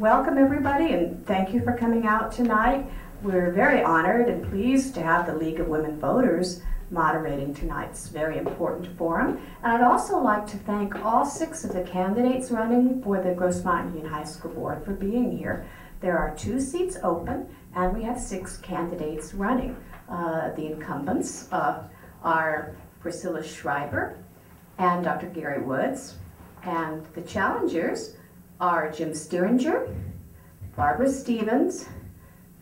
welcome everybody and thank you for coming out tonight. We're very honored and pleased to have the League of Women Voters moderating tonight's very important forum. And I'd also like to thank all 6 of the candidates running for the Grossmont Union High School Board for being here. There are 2 seats open and we have 6 candidates running. The incumbents are Priscilla Schreiber and Dr. Gary Woods. And the challengers are Jim Steeringer, Barbara Stevens,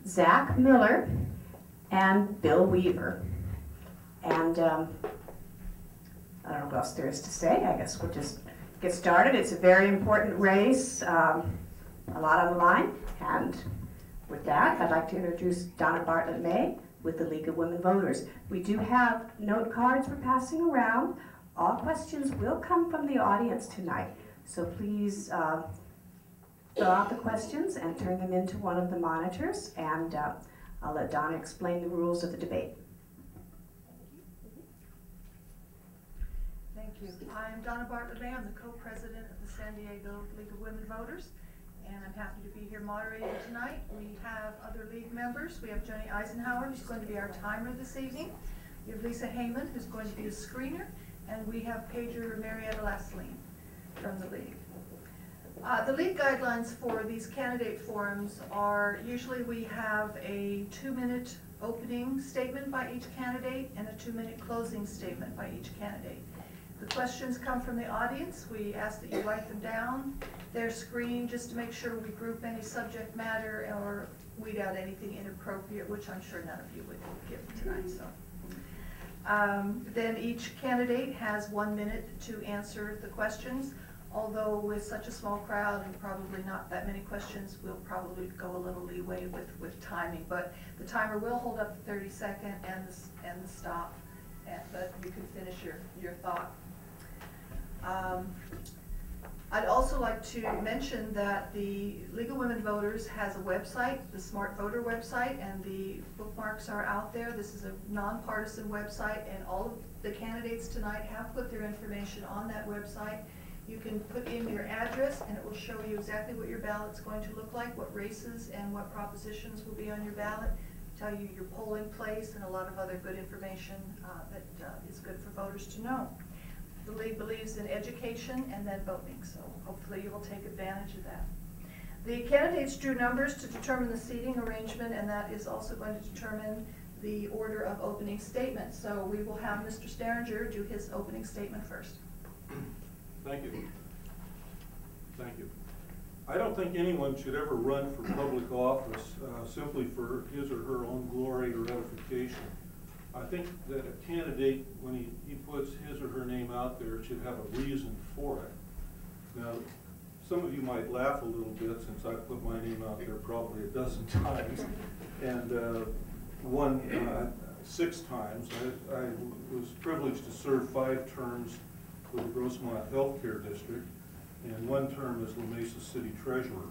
Zach Miller, and Bill Weaver. And I don't know what else there is to say. I guess we'll just get started. It's a very important race, a lot on the line. And with that, I'd like to introduce Donna Bartlett-May with the League of Women Voters. We do have note cards we're passing around. All questions will come from the audience tonight. So please fill out the questions and turn them into one of the monitors. And I'll let Donna explain the rules of the debate. Thank you. I'm Donna Bartlett-May. I'm the co-president of the San Diego League of Women Voters, and I'm happy to be here moderating tonight. We have other league members. We have Joni Eisenhower, who's going to be our timer this evening. We have Lisa Heyman, who's going to be a screener, and we have Pager Marietta Lasseline from the league. The league guidelines for these candidate forums are usually we have a 2-minute opening statement by each candidate and a 2-minute closing statement by each candidate. The questions come from the audience. We ask that you write them down. They're screened just to make sure we group any subject matter or weed out anything inappropriate, which I'm sure none of you would give tonight. So, then each candidate has 1 minute to answer the questions. Although with such a small crowd and probably not that many questions, we'll probably go a little leeway with timing. But the timer will hold up the 30-second and the stop, but you can finish your thought. I'd also like to mention that the League of Women Voters has a website, the Smart Voter website, and the bookmarks are out there. This is a nonpartisan website, and all of the candidates tonight have put their information on that website. You can put in your address and it will show you exactly what your ballot's going to look like, what races and what propositions will be on your ballot, tell you your polling place and a lot of other good information that is good for voters to know. The League believes in education and then voting, so hopefully you will take advantage of that. The candidates drew numbers to determine the seating arrangement, and that is also going to determine the order of opening statements. So we will have Mr. Steeringer do his opening statement first. Thank you. Thank you. I don't think anyone should ever run for public office simply for his or her own glory or edification. I think that a candidate, when he puts his or her name out there, should have a reason for it. Now, some of you might laugh a little bit since I put my name out there probably a dozen times, and 6 times. I was privileged to serve 5 terms with the Grossmont Healthcare District, and 1 term as La Mesa City Treasurer.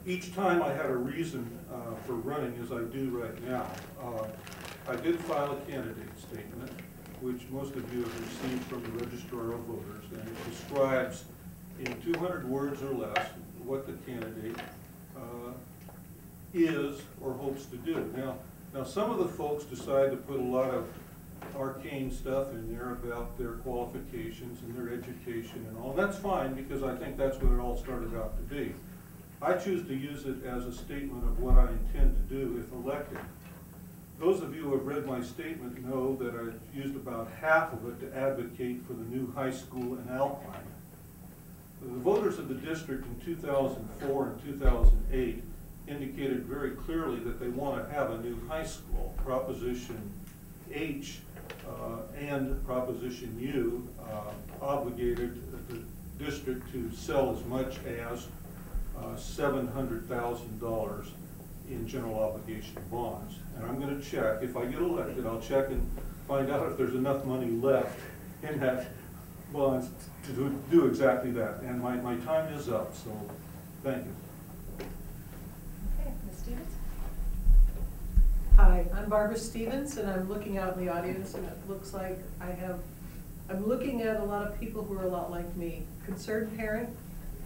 Each time I had a reason for running, as I do right now. I did file a candidate statement, which most of you have received from the Registrar of Voters, and it describes in 200 words or less what the candidate is or hopes to do. Now some of the folks decide to put a lot of arcane stuff in there about their qualifications and their education and all. And that's fine, because I think that's what it all started out to be. I choose to use it as a statement of what I intend to do if elected. Those of you who have read my statement know that I used about half of it to advocate for the new high school in Alpine. The voters of the district in 2004 and 2008 indicated very clearly that they want to have a new high school. Proposition H and Proposition U obligated the district to sell as much as $700,000 in general obligation bonds. And I'm going to check, if I get elected, I'll check and find out if there's enough money left in that bonds to do exactly that. And my time is up, so thank you. Okay, Ms. Stevens. Hi, I'm Barbara Stevens, and I'm looking out in the audience, and it looks like I'm looking at a lot of people who are a lot like me. Concerned parent,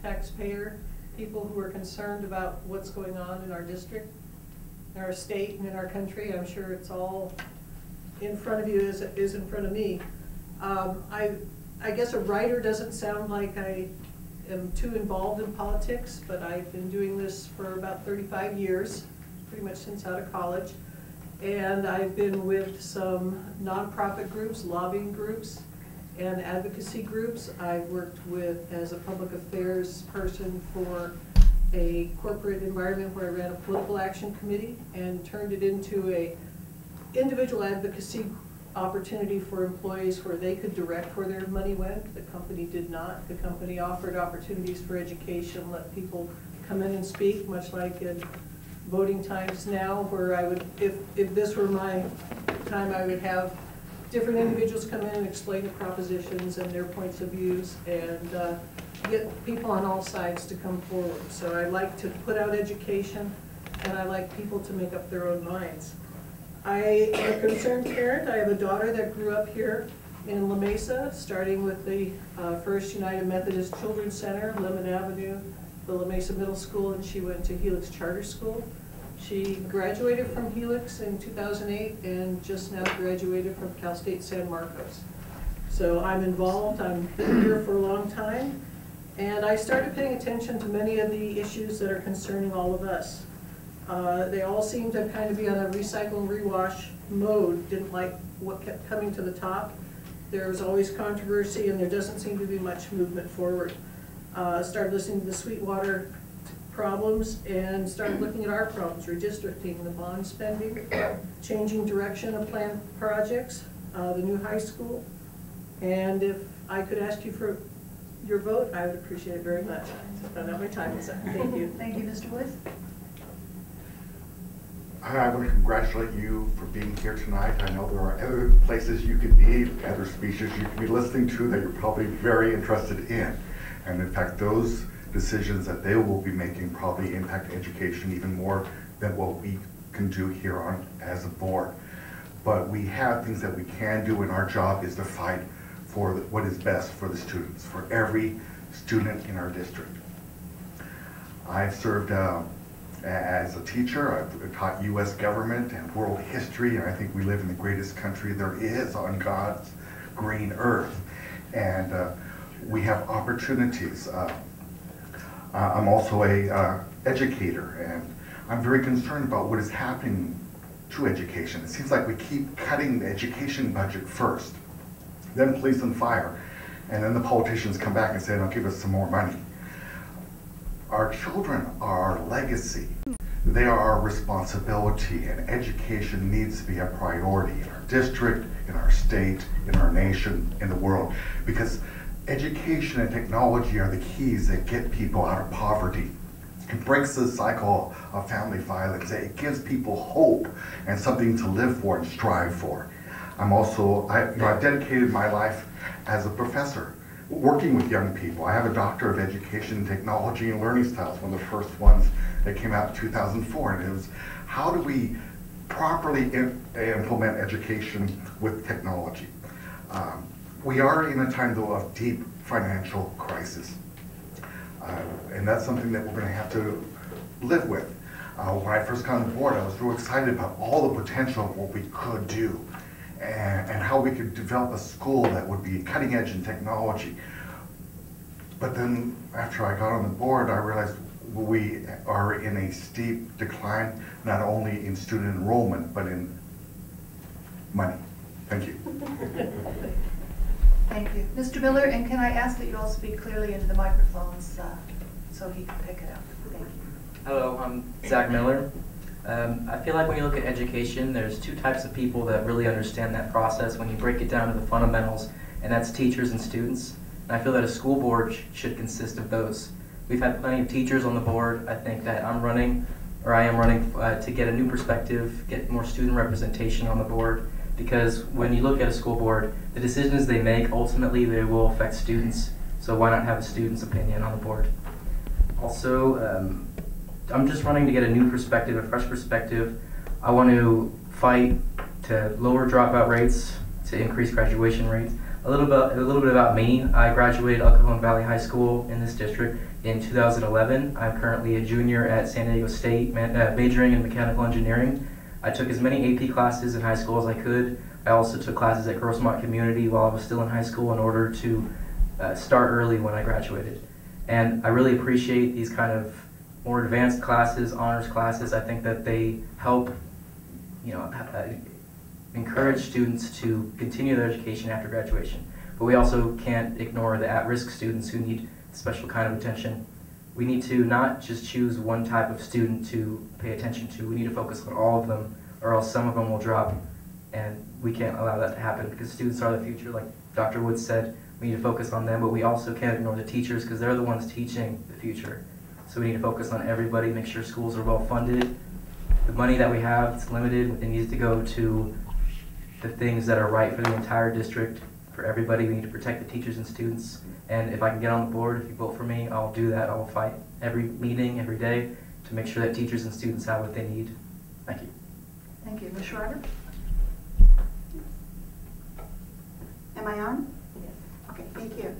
taxpayer, people who are concerned about what's going on in our district, in our state, and in our country. I'm sure it's all in front of you as it is in front of me. I guess a writer doesn't sound like I am too involved in politics, but I've been doing this for about 35 years, pretty much since out of college. And I've been with some nonprofit groups, lobbying groups, and advocacy groups. I've worked with, as a public affairs person, for a corporate environment where I ran a political action committee and turned it into a individual advocacy opportunity for employees where they could direct where their money went. The company did not. The company offered opportunities for education, let people come in and speak, much like in voting times now, where I would, if this were my time, I would have different individuals come in and explain the propositions and their points of views, and get people on all sides to come forward. So I like to put out education, and I like people to make up their own minds. I am a concerned parent. I have a daughter that grew up here in La Mesa, starting with the First United Methodist Children's Center, Lemon Avenue, the La Mesa Middle School, and she went to Helix Charter School. She graduated from Helix in 2008 and just now graduated from Cal State San Marcos. So I'm involved. I've been here for a long time, and I started paying attention to many of the issues that are concerning all of us. They all seem to kind of be on a recycle and rewash mode, didn't like what kept coming to the top. There's always controversy, and there doesn't seem to be much movement forward. Started listening to the Sweetwater problems and started looking at our problems, redistricting, the bond spending, changing direction of planned projects, the new high school. And if I could ask you for your vote, I would appreciate it very much. I know my time is up. Thank you. Thank you, Mr. Woods. I want to congratulate you for being here tonight. I know there are other places you could be, other speeches you could be listening to that you're probably very interested in. And in fact, those decisions that they will be making probably impact education even more than what we can do here on as a board. But we have things that we can do, and our job is to fight for what is best for the students, for every student in our district. I've served as a teacher. I've taught U.S. government and world history, and I think we live in the greatest country there is on God's green earth. And we have opportunities. I'm also a educator, and I'm very concerned about what is happening to education. It seems like we keep cutting the education budget first, then police and fire, and then the politicians come back and say, "Now give us some more money." Our children are our legacy. They are our responsibility, and education needs to be a priority in our district, in our state, in our nation, in the world, because education and technology are the keys that get people out of poverty. It breaks the cycle of family violence. It gives people hope and something to live for and strive for. I've dedicated my life as a professor, working with young people. I have a Doctor of Education in Technology and Learning Styles, one of the first ones that came out in 2004. And it was, how do we properly implement education with technology? We are in a time, though, of deep financial crisis. And that's something that we're going to have to live with. When I first got on board, I was real excited about all the potential of what we could do and how we could develop a school that would be cutting edge in technology. But then after I got on the board, I realized we are in a steep decline, not only in student enrollment, but in money. Thank you. Thank you. Mr. Miller, and can I ask that you all speak clearly into the microphones so he can pick it up? Thank you. Hello, I'm Zach Miller. I feel like when you look at education, there's two types of people that really understand that process when you break it down to the fundamentals, and that's teachers and students. And I feel that a school board should consist of those. We've had plenty of teachers on the board. I think that I am running to get a new perspective, get more student representation on the board, because when you look at a school board, the decisions they make, ultimately they will affect students. So why not have a student's opinion on the board? Also, I'm just running to get a new perspective, a fresh perspective. I want to fight to lower dropout rates, to increase graduation rates. A little bit about me. I graduated El Cajon Valley High School in this district in 2011. I'm currently a junior at San Diego State, majoring in mechanical engineering. I took as many AP classes in high school as I could. I also took classes at Grossmont Community while I was still in high school in order to start early when I graduated. And I really appreciate these kind of more advanced classes, honors classes. I think that they help, encourage students to continue their education after graduation. But we also can't ignore the at-risk students who need special kind of attention. We need to not just choose one type of student to pay attention to. We need to focus on all of them, or else some of them will drop. And we can't allow that to happen because students are the future. Like Dr. Woods said, we need to focus on them, but we also can't ignore the teachers because they're the ones teaching the future. So we need to focus on everybody, make sure schools are well funded. The money that we have, it's limited. It needs to go to the things that are right for the entire district, for everybody. We need to protect the teachers and students. And if I can get on the board, if you vote for me, I'll do that. I will fight every meeting, every day, to make sure that teachers and students have what they need. Thank you. Thank you. Ms. Schreiber? Am I on? Yes. Okay, thank you.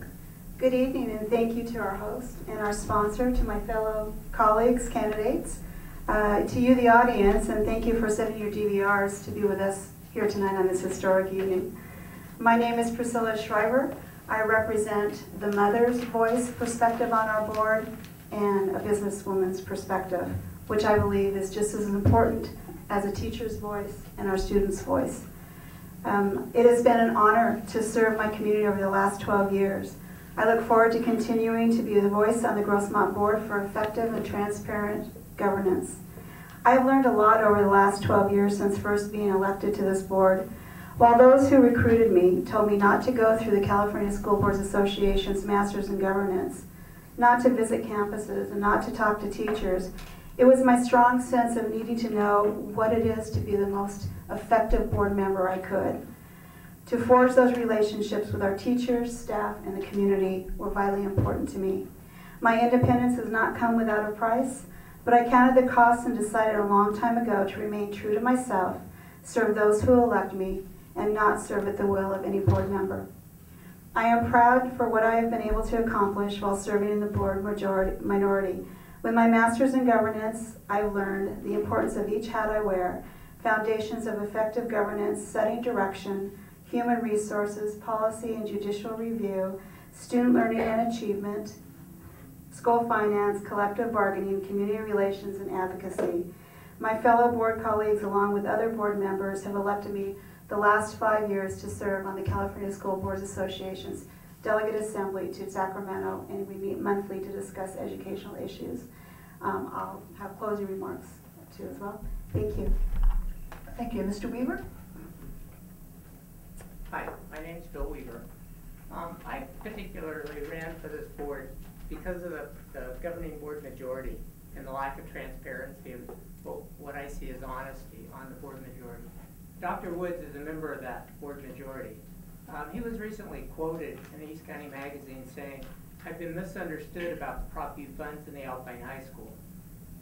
Good evening, and thank you to our host and our sponsor, to my fellow colleagues, candidates, to you, the audience, and thank you for setting your DVRs to be with us here tonight on this historic evening. My name is Priscilla Schreiber. I represent the mother's voice perspective on our board and a businesswoman's perspective, which I believe is just as important as a teacher's voice and our students' voice. It has been an honor to serve my community over the last 12 years. I look forward to continuing to be the voice on the Grossmont board for effective and transparent governance. I've learned a lot over the last 12 years since first being elected to this board. While those who recruited me told me not to go through the California School Boards Association's Masters in Governance, not to visit campuses, and not to talk to teachers, it was my strong sense of needing to know what it is to be the most effective board member I could. To forge those relationships with our teachers, staff, and the community were vitally important to me. My independence has not come without a price, but I counted the costs and decided a long time ago to remain true to myself, serve those who elect me, and not serve at the will of any board member. I am proud for what I have been able to accomplish while serving in the board minority. With my master's in governance, I've learned the importance of each hat I wear, foundations of effective governance, setting direction, human resources, policy and judicial review, student learning and achievement, school finance, collective bargaining, community relations, and advocacy. My fellow board colleagues, along with other board members, have elected me the last 5 years to serve on the California School Boards Association's Delegate Assembly to Sacramento, and we meet monthly to discuss educational issues. I'll have closing remarks too as well. Thank you. Thank you. Mr. Weaver? Hi, my name's Bill Weaver. I particularly ran for this board because of the governing board majority and the lack of transparency of what I see as honesty on the board majority. Dr. Woods is a member of that board majority. He was recently quoted in the East County Magazine saying, "I've been misunderstood about the Prop U funds in the Alpine High School."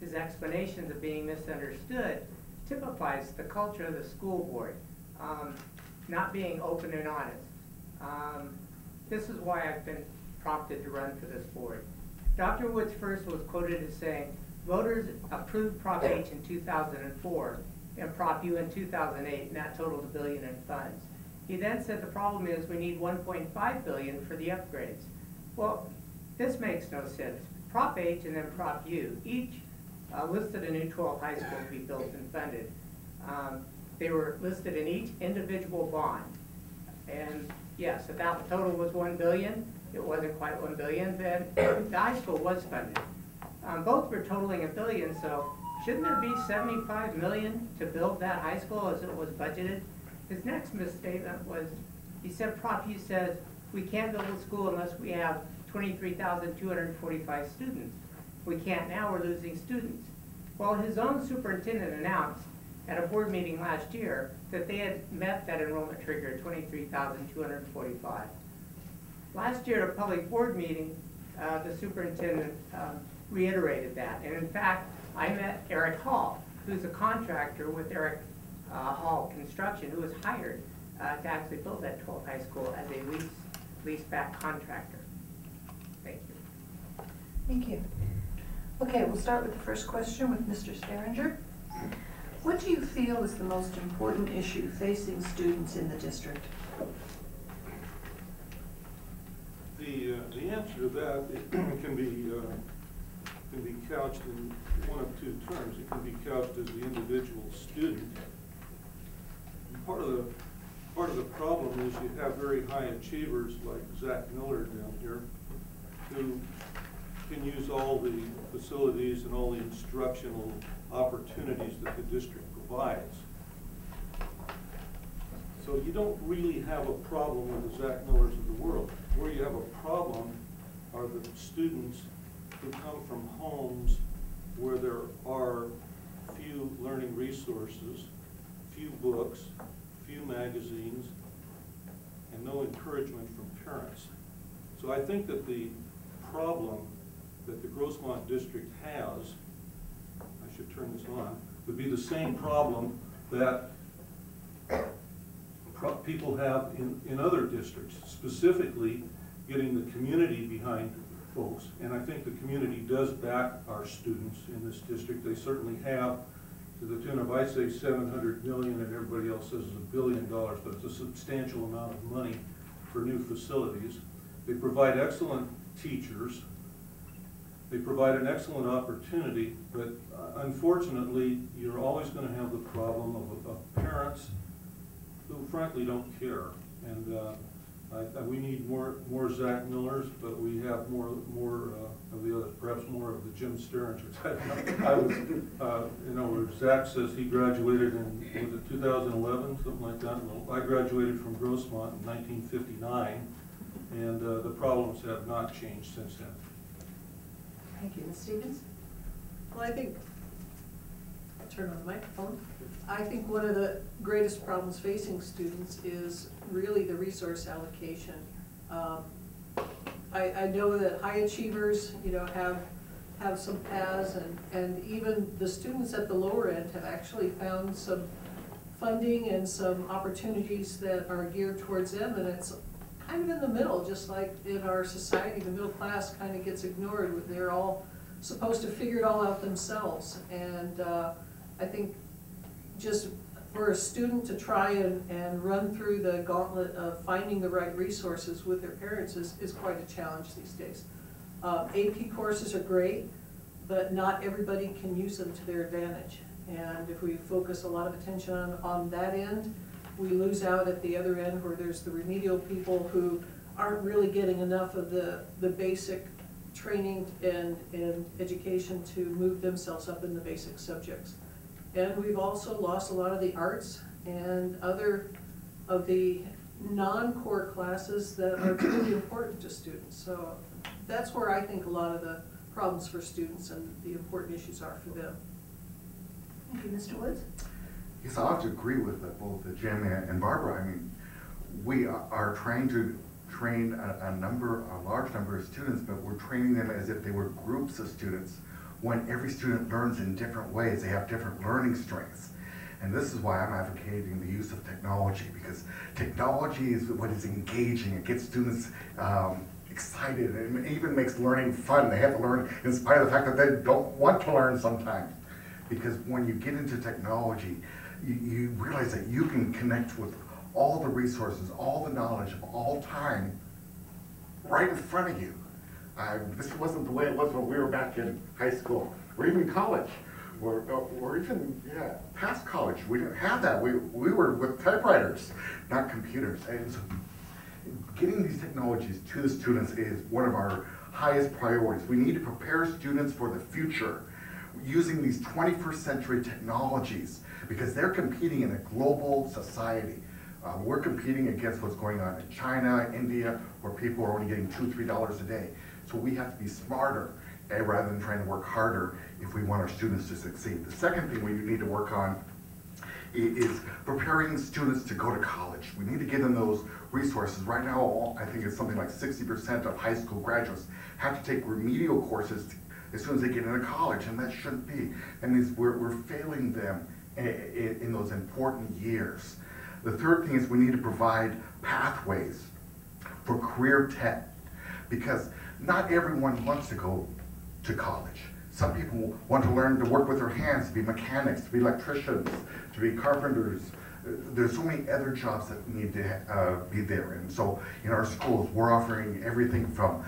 His explanations of being misunderstood typifies the culture of the school board, not being open and honest. This is why I've been prompted to run for this board. Dr. Woods first was quoted as saying, "Voters approved Prop H in 2004 and Prop U in 2008, and that totaled $1 billion in funds." He then said the problem is we need $1.5 billion for the upgrades. Well, this makes no sense. Prop H and then Prop U each listed a new 12 high schools to be built and funded. They were listed in each individual bond. And yes, if that total was $1 billion, it wasn't quite $1 billion, then the high school was funded. Both were totaling $1 billion, so shouldn't there be $75 million to build that high school as it was budgeted? His next misstatement was, he said Prop U says we can't build a school unless we have 23,245 students. We can't now, we're losing students. Well, his own superintendent announced at a board meeting last year that they had met that enrollment trigger at 23,245. Last year at a public board meeting, the superintendent reiterated that. And in fact, I met Eric Hall, who's a contractor with Eric Hall Construction, who was hired to actually build that 12th high school as a lease-back contractor. Thank you. Thank you. Okay, we'll start with the first question with Mr. Steringer. What do you feel is the most important issue facing students in the district? The answer to that can be couched in one of two terms. It can be couched as the individual student. And part of the problem is you have very high achievers like Zach Miller down here, who can use all the facilities and all the instructional opportunities that the district provides. So you don't really have a problem with the Zach Millers of the world. Where you have a problem are the students who come from homes where there are few learning resources, few books, few magazines, and no encouragement from parents. So I think that the problem that the Grossmont district has, I should turn this on, would be the same problem that people have in other districts, specifically getting the community behind folks. And I think the community does back our students in this district. They certainly have, to the tune of, I say 700 million, and everybody else says it's $1 billion, but it's a substantial amount of money for new facilities. They provide excellent teachers. They provide an excellent opportunity, but unfortunately, you're always going to have the problem of parents who frankly don't care. And we need more Zach Millers, but we have more of the others, perhaps more of the Jim Sterringers. I was, where Zach says he graduated in, was it 2011, something like that? Well, I graduated from Grossmont in 1959, and the problems have not changed since then. Thank you. Ms. Stevens? Well, I think, I'll turn on the microphone. I think one of the greatest problems facing students is really the resource allocation. I know that high achievers, have some paths, and even the students at the lower end have actually found some funding and some opportunities that are geared towards them, and it's kind of in the middle, just like in our society, the middle class kind of gets ignored. They're all supposed to figure it all out themselves, and I think just for a student to try and run through the gauntlet of finding the right resources with their parents is quite a challenge these days. AP courses are great, but not everybody can use them to their advantage. And if we focus a lot of attention on that end, we lose out at the other end where there's the remedial people who aren't really getting enough of the basic training and education to move themselves up in the basic subjects. And we've also lost a lot of the arts and other of the non-core classes that are truly important to students. So that's where I think a lot of the problems for students and the important issues are for them. Thank you. Mr. Woods? Yes, I have to agree with both Jim and Barbara. I mean, we are trying to train a large number of students, but we're training them as if they were groups of students, when every student learns in different ways. They have different learning strengths. And this is why I'm advocating the use of technology, because technology is what is engaging. It gets students excited, and it even makes learning fun. They have to learn in spite of the fact that they don't want to learn sometimes. Because when you get into technology, you realize that you can connect with all the resources, all the knowledge of all time right in front of you. This wasn't the way it was when we were back in high school, or even college, or even past college. We didn't have that. We were with typewriters, not computers. And so getting these technologies to the students is one of our highest priorities. We need to prepare students for the future using these 21st century technologies, because they're competing in a global society. We're competing against what's going on in China, India, where people are only getting $2, $3 a day. So we have to be smarter rather than trying to work harder if we want our students to succeed. The second thing we need to work on is preparing students to go to college. We need to give them those resources. Right now, I think it's something like 60% of high school graduates have to take remedial courses as soon as they get into college, and that shouldn't be. And we're failing them in those important years. The third thing is we need to provide pathways for career tech, because not everyone wants to go to college. Some people want to learn to work with their hands, to be mechanics, to be electricians, to be carpenters. There's so many other jobs that need to be there. And so in our schools, we're offering everything from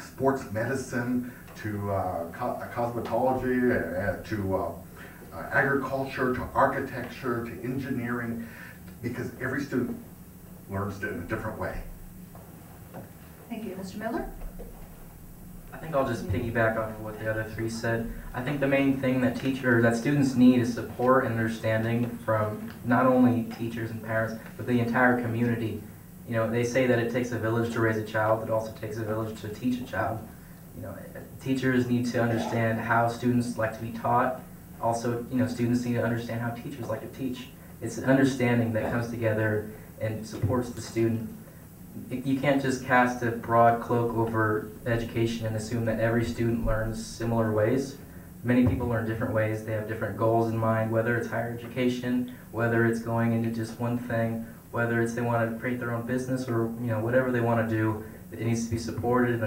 sports medicine to cosmetology, to agriculture, to architecture, to engineering, because every student learns it in a different way. Thank you. Mr. Miller? I think I'll just piggyback off of what the other three said. I think the main thing that students need is support and understanding from not only teachers and parents, but the entire community. You know, they say that it takes a village to raise a child, it also takes a village to teach a child. You know, teachers need to understand how students like to be taught. Also, you know, students need to understand how teachers like to teach. It's an understanding that comes together and supports the student. You can't just cast a broad cloak over education and assume that every student learns similar ways. Many people learn different ways. They have different goals in mind, whether it's higher education, whether it's going into just one thing, whether it's they want to create their own business, or whatever they want to do. It needs to be supported and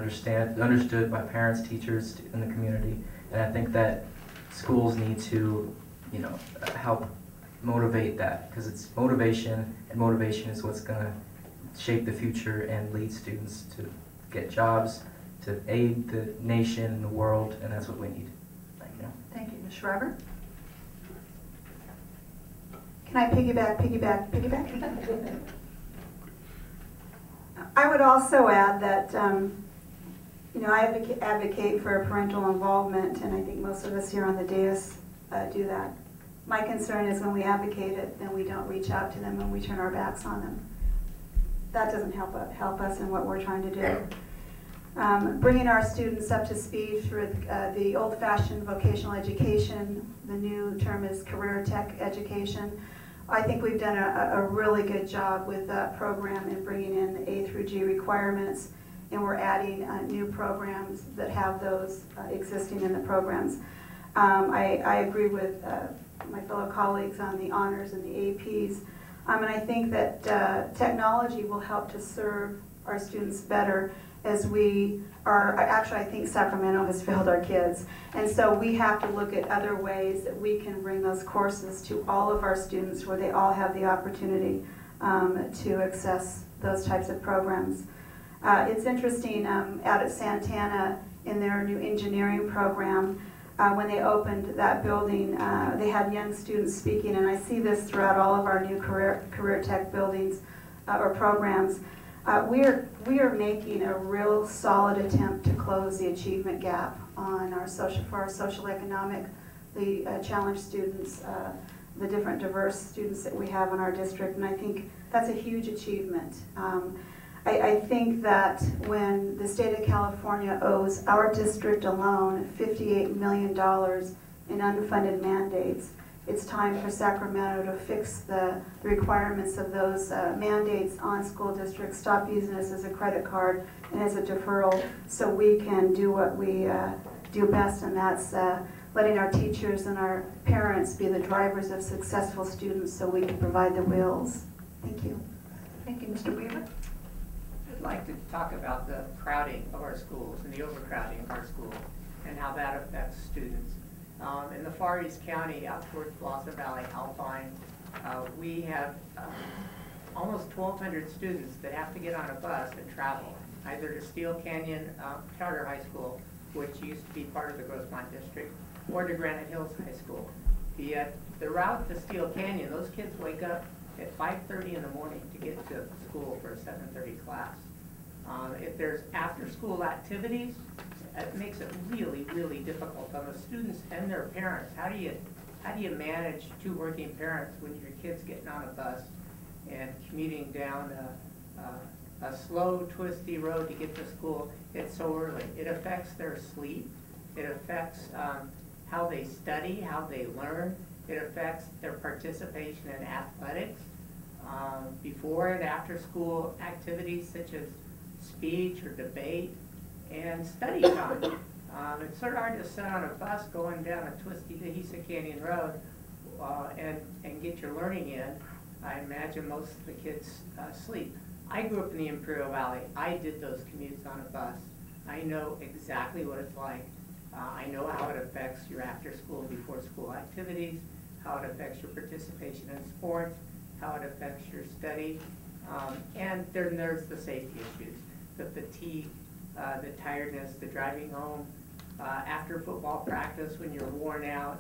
understood by parents, teachers, and the community. And I think that schools need to help motivate that, because it's motivation, and motivation is what's going to shape the future and lead students to get jobs, to aid the nation and the world, and that's what we need. Thank you. Thank you. Ms. Schreiber? Can I piggyback? I would also add that, I advocate for parental involvement, and I think most of us here on the dais do that. My concern is when we advocate it, then we don't reach out to them and we turn our backs on them. That doesn't help us in what we're trying to do. Bringing our students up to speed through the old-fashioned vocational education, the new term is career tech education. I think we've done a really good job with that program in bringing in the A through G requirements, and we're adding new programs that have those existing in the programs. I agree with my fellow colleagues on the honors and the APs. And I think that technology will help to serve our students better, as we are, actually I think Sacramento has failed our kids. And so we have to look at other ways that we can bring those courses to all of our students, where they all have the opportunity to access those types of programs. It's interesting, out at Santana in their new engineering program, when they opened that building, they had young students speaking, and I see this throughout all of our new career tech buildings or programs. We are making a real solid attempt to close the achievement gap on for our social economically challenged students, the different diverse students that we have in our district, and I think that's a huge achievement. I think that when the state of California owes our district alone $58 million in unfunded mandates, it's time for Sacramento to fix the requirements of those mandates on school districts, stop using this as a credit card and as a deferral, so we can do what we do best, and that's letting our teachers and our parents be the drivers of successful students, so we can provide the wheels. Thank you. Thank you. Mr. Weaver? I'd like to talk about the crowding of our schools and the overcrowding of our schools and how that affects students. In the Far East County, out towards Blossom Valley, Alpine, we have almost 1,200 students that have to get on a bus and travel, either to Steel Canyon Charter High School, which used to be part of the Grossmont district, or to Granite Hills High School. The route to Steel Canyon, those kids wake up at 5:30 in the morning to get to school for a 7:30 class. If there's after-school activities, it makes it really, really difficult on the students and their parents. How do you manage two working parents when your kid's getting on a bus and commuting down a slow, twisty road to get to school? It's so early. It affects their sleep. It affects how they study, how they learn. It affects their participation in athletics, before and after school activities such as speech or debate, and study time. It's sort of hard to sit on a bus going down a twisty Dehesa Canyon Road and get your learning in I imagine most of the kids sleep. I grew up in the Imperial Valley. I did those commutes on a bus. I know exactly what it's like. I know how it affects your after-school, before-school activities, how it affects your participation in sports, how it affects your study, and then there's the safety issues, the fatigue, the tiredness, the driving home, after football practice when you're worn out,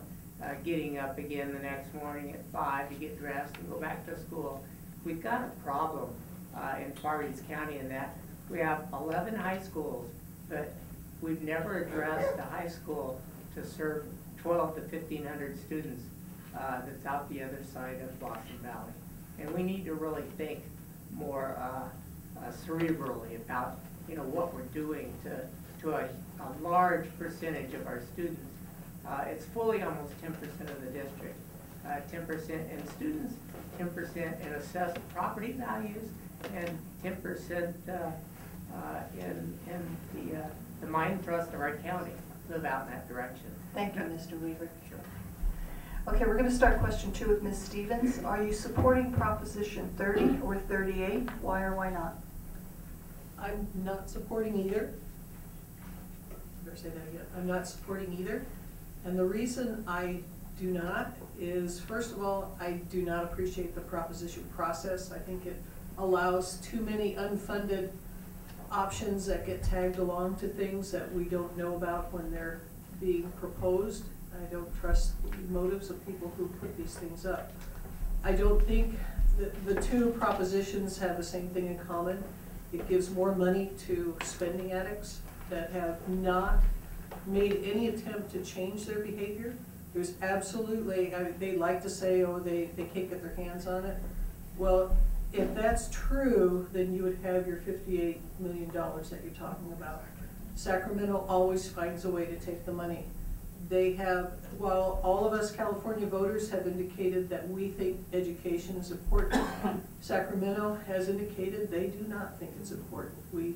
getting up again the next morning at 5 to get dressed and go back to school. We've got a problem in Far East County in that we have 11 high schools, but we've never addressed the high school to serve 12 to 1,500 students that's out the other side of Boston Valley. And we need to really think more cerebrally about what we're doing to a large percentage of our students. It's fully almost 10% of the district. 10% in students, 10% in assessed property values, and 10% in the mine thrust of our county live out in that direction. Thank you, Mr. Weaver. Sure. Okay, we're going to start question 2 with Ms. Stevens. Are you supporting Proposition 30 or 38? Why or why not? I'm not supporting either. Better say that again. I'm not supporting either. And the reason I do not is, first of all, I do not appreciate the proposition process. I think it allows too many unfunded options that get tagged along to things that we don't know about when they're being proposed. I don't trust the motives of people who put these things up. I don't think that the two propositions have the same thing in common. It gives more money to spending addicts that have not made any attempt to change their behavior. There's absolutely, they like to say, oh, they can't get their hands on it. Well, if that's true, then you would have your $58 million that you're talking about. Sacramento always finds a way to take the money. They have, while all of us California voters have indicated that we think education is important, Sacramento has indicated they do not think it's important. We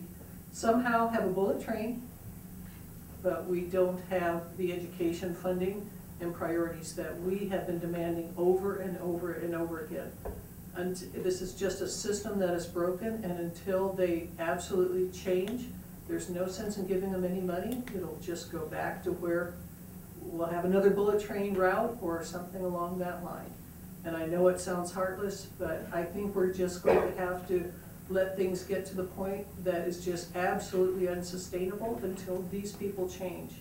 somehow have a bullet train, but we don't have the education funding and priorities that we have been demanding over and over and over again. And this is just a system that is broken, and until they absolutely change, there's no sense in giving them any money. It'll just go back to where we'll have another bullet train route or something along that line. And I know it sounds heartless, but I think we're just going to have to let things get to the point that is just absolutely unsustainable until these people change.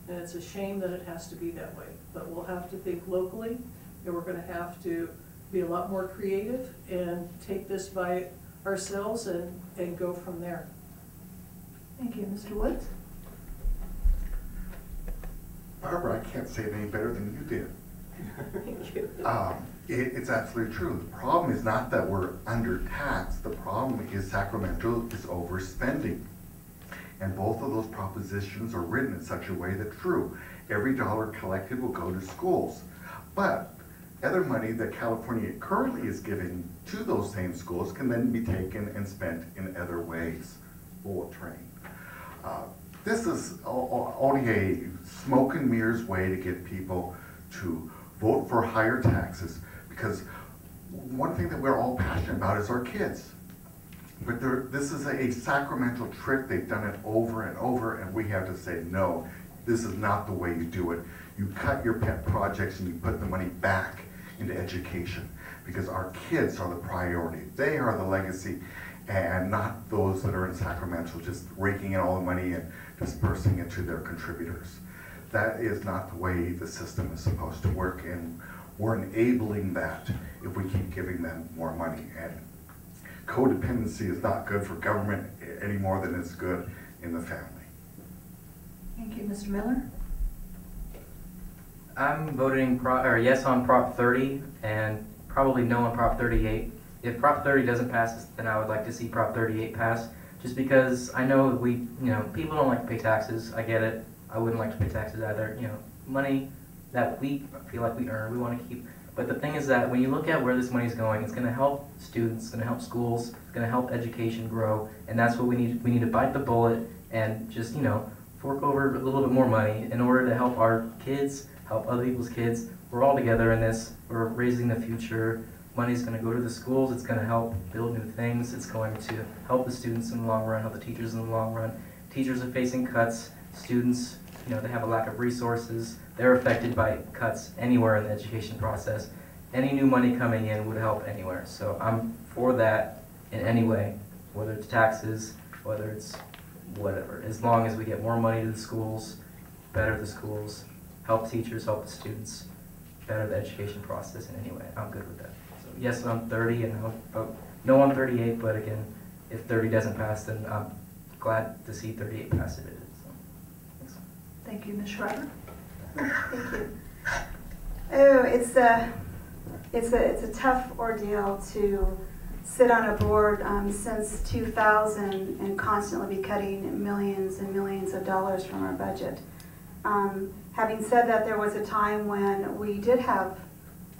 And it's a shame that it has to be that way. But we'll have to think locally, and we're going to have to be a lot more creative and take this by ourselves and go from there. Thank you. Mr. Woods? Barbara, I can't say it any better than you did. Thank you. It's absolutely true. The problem is not that we're undertaxed. The problem is Sacramento is overspending. And both of those propositions are written in such a way that, true, every dollar collected will go to schools. But other money that California currently is giving to those same schools can then be taken and spent in other ways. Bullet train. This is only a smoke and mirrors way to get people to vote for higher taxes, because one thing that we're all passionate about is our kids. But this is a Sacramento trick. They've done it over and over, and we have to say, no, this is not the way you do it. You cut your pet projects and you put the money back into education, because our kids are the priority. They are the legacy, and not those that are in Sacramento just raking in all the money and dispersing it to their contributors. That is not the way the system is supposed to work, and we're enabling that if we keep giving them more money. And codependency is not good for government any more than it's good in the family. Thank you. Mr. Miller? I'm voting yes on Prop 30 and probably no on Prop 38. If Prop 30 doesn't pass, then I would like to see Prop 38 pass, just because I know people don't like to pay taxes. I get it. I wouldn't like to pay taxes either. Money that we feel like we earn, we want to keep. But the thing is that when you look at where this money is going, it's going to help students, it's going to help schools, it's going to help education grow, and that's what we need. We need to bite the bullet and just fork over a little bit more money in order to help our kids, help other people's kids. We're all together in this. We're raising the future money's going to go to the schools. It's going to help build new things. It's going to help the students in the long run, help the teachers in the long run. Teachers are facing cuts. Students, they have a lack of resources. They're affected by cuts anywhere in the education process. Any new money coming in would help anywhere. So I'm for that in any way, whether it's taxes, whether it's whatever. As long as we get more money to the schools, better the schools, help teachers, help the students, better the education process in any way. I'm good with that. So yes, I'm 30, and no, I'm 38, but again, if 30 doesn't pass, then I'm glad to see 38 pass if it is. So, thanks. Thank you, Ms. Schreiber. Thank you. Oh, it's a tough ordeal to sit on a board since 2000 and constantly be cutting millions and millions of dollars from our budget. Having said that, there was a time when we did have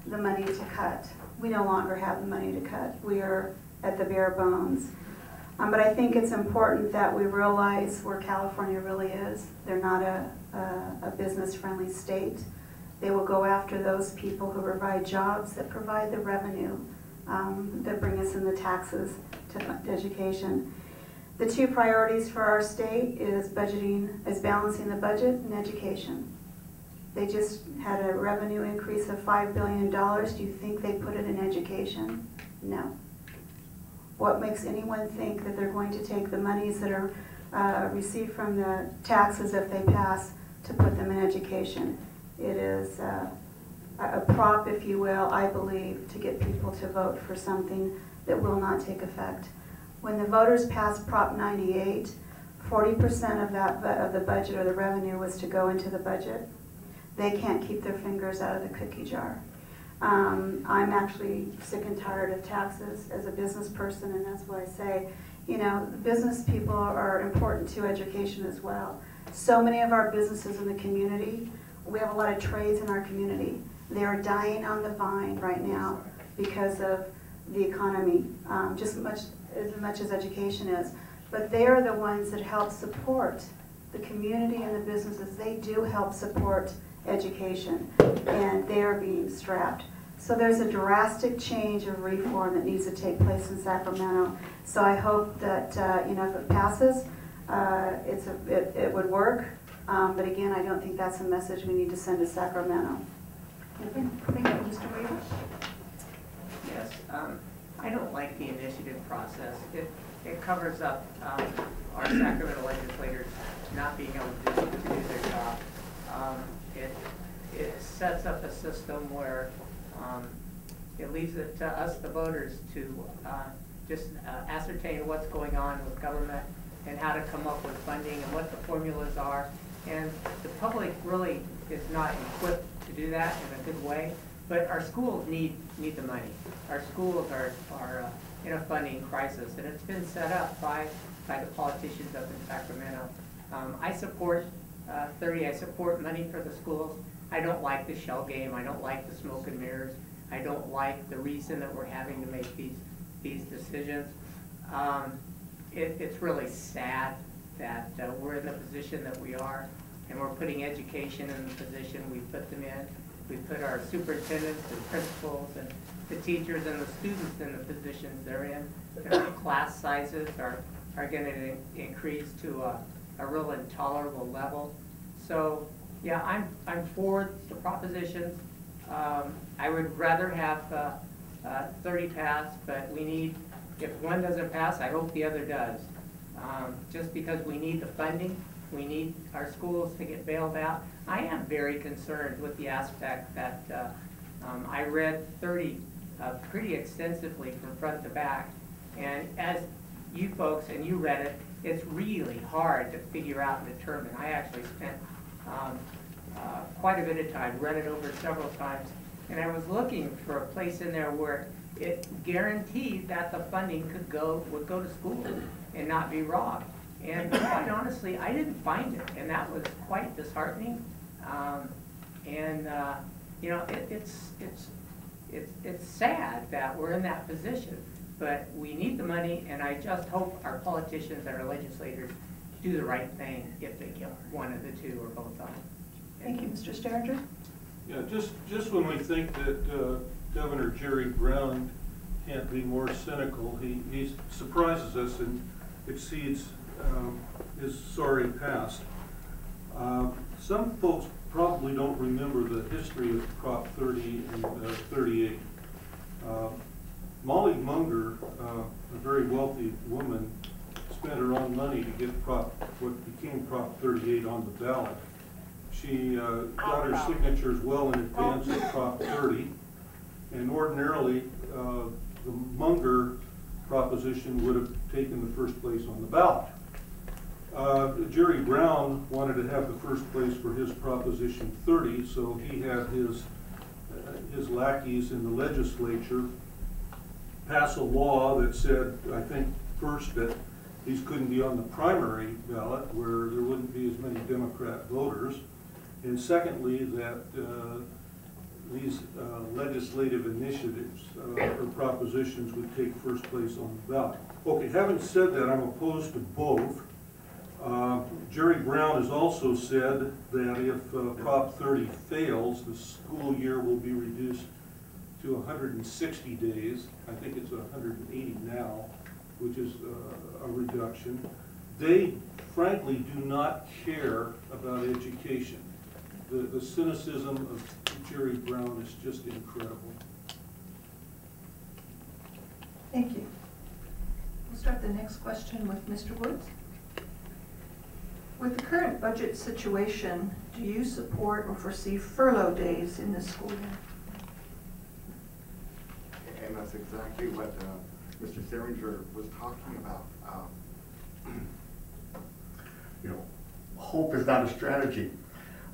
the money to cut. We no longer have the money to cut. We are at the bare bones. But I think it's important that we realize where California really is. They're not a business-friendly state. They will go after those people who provide jobs, that provide the revenue, that bring us in the taxes to education. The two priorities for our state is balancing the budget and education. They just had a revenue increase of $5 billion. Do you think they put it in education? No. What makes anyone think that they're going to take the monies that are received from the taxes, if they pass, to put them in education? It is a prop, if you will, I believe, to get people to vote for something that will not take effect. When the voters passed Prop 98, 40% of the budget or the revenue was to go into the budget. They can't keep their fingers out of the cookie jar. I'm actually sick and tired of taxes as a business person, and that's why I say, business people are important to education as well. So many of our businesses in the community, we have a lot of trades in our community. They are dying on the vine right now because of the economy, just as much as education is. But they are the ones that help support the community and the businesses. They do help support education, and they are being strapped. So there's a drastic change of reform that needs to take place in Sacramento. So I hope that if it passes, it would work. But again, I don't think that's a message we need to send to Sacramento. Thank you, Mr. Weaver. Yes, I don't like the initiative process. It covers up our Sacramento legislators not being able to do their job. It sets up a system where it leaves it to us, the voters, to just ascertain what's going on with government and how to come up with funding and what the formulas are. And the public really is not equipped to do that in a good way. But our schools need the money. Our schools are in a funding crisis, and it's been set up by the politicians up in Sacramento. I support 30. I support money for the schools. I don't like the shell game. I don't like the smoke and mirrors. I don't like the reason that we're having to make these decisions. It's really sad that we're in the position that we are, and we're putting education in the position we put them in. We put our superintendents and principals and the teachers and the students in the positions they're in. And our class sizes are going to increase to a real intolerable level. So yeah, I'm for the propositions. I would rather have 30 pass, but we need, if one doesn't pass, I hope the other does. Just because we need the funding, we need our schools to get bailed out. I am very concerned with the aspect that I read 30 pretty extensively from front to back. And as you folks, and you read it, it's really hard to figure out and determine. I actually spent quite a bit of time, read it over several times, and I was looking for a place in there where it guaranteed that the funding would go to schools and not be robbed. And quite honestly, I didn't find it, and that was quite disheartening. You know, it's sad that we're in that position, but we need the money, and I just hope our politicians and our legislators do the right thing if they get one of the two or both of them. Thank you, Mr. Sterringer. Yeah, just when we think that Governor Jerry Brown can't be more cynical. He surprises us and exceeds his sorry past. Some folks probably don't remember the history of Prop 30 and 38. Molly Munger, a very wealthy woman, spent her own money to get what became Prop 38 on the ballot. She got her signatures well in advance of Prop 30, and ordinarily the Munger proposition would have taken the first place on the ballot. Jerry Brown wanted to have the first place for his Proposition 30, so he had his lackeys in the legislature pass a law that said, I think, first that these couldn't be on the primary ballot where there wouldn't be as many Democrat voters, and secondly, that these legislative initiatives or propositions would take first place on the ballot. Okay, having said that, I'm opposed to both. Jerry Brown has also said that if Prop 30 fails, the school year will be reduced to 160 days. I think it's 180 now, which is a reduction. They frankly do not care about education. The cynicism of Jerry Brown is just incredible. Thank you. We'll start the next question with Mr. Woods. With the current budget situation, do you support or foresee furlough days in this school year? And that's exactly what Mr. Seringer was talking about. You know, hope is not a strategy.